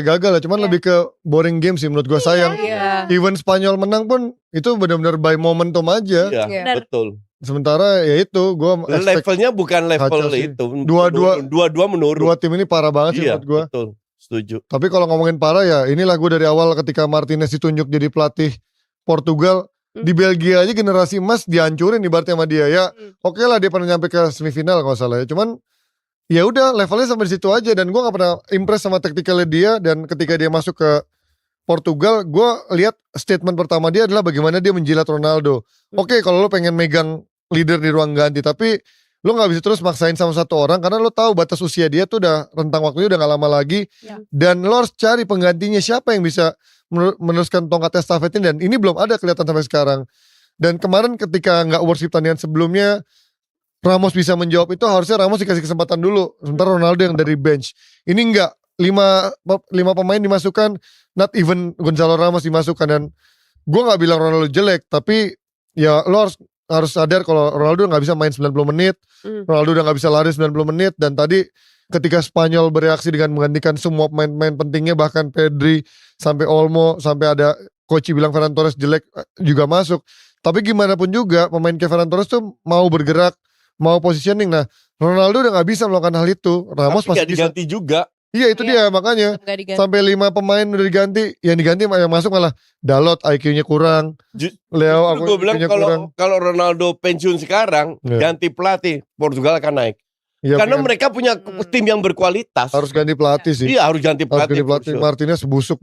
gagal ya, cuman lebih ke boring game sih menurut gue, sayang. Even Spanyol menang pun itu benar-benar by momentum aja. Iya, betul. Sementara ya itu gue levelnya bukan level itu. Dua-dua menurun. Dua tim ini parah banget sih menurut gue. Betul, setuju. Tapi kalau ngomongin parah ya, inilah gue dari awal ketika Martinez ditunjuk jadi pelatih Portugal, di Belgia aja generasi emas dihancurin ibaratnya sama dia ya. Oke lah dia pernah nyampe ke semifinal kalau salah ya. Cuman ya udah levelnya sampai di situ aja, dan gue nggak pernah impress sama taktikalnya dia. Dan ketika dia masuk ke Portugal, gue lihat statement pertama dia adalah bagaimana dia menjilat Ronaldo. Oke, kalau lo pengen megang leader di ruang ganti, tapi lo nggak bisa terus maksain sama satu orang karena lo tahu batas usia dia tuh udah, rentang waktunya udah gak lama lagi. Dan lo harus cari penggantinya siapa yang bisa meneruskan tongkat estafet ini, dan ini belum ada kelihatan sampai sekarang. Dan kemarin ketika nggak worship pertandingan sebelumnya, Ramos bisa menjawab itu, harusnya Ramos dikasih kesempatan dulu. Sementara Ronaldo yang dari bench. Ini enggak, 5 pemain dimasukkan, not even Gonzalo Ramos dimasukkan. Dan gue nggak bilang Ronaldo jelek, tapi ya lo harus sadar kalau Ronaldo nggak bisa main 90 menit, Ronaldo udah nggak bisa lari 90 menit. Dan tadi ketika Spanyol bereaksi dengan menggantikan semua pemain-pemain pentingnya, bahkan Pedri sampai Olmo, sampai ada coach bilang Ferran Torres jelek juga masuk. Tapi gimana pun juga pemain kayak Ferran Torres tuh mau bergerak, mau positioning. Nah Ronaldo udah gak bisa melakukan hal itu. Ramos masih bisa diganti juga. Iya itu dia makanya sampai 5 pemain udah diganti, yang diganti yang masuk malah Dalot IQ-nya kurang, Leo gue bilang kalau Ronaldo pensiun sekarang, ganti pelatih, Portugal akan naik. Ya, karena mereka punya tim yang berkualitas. Harus ganti pelatih sih. Iya harus ganti pelatih. Martinez busuk.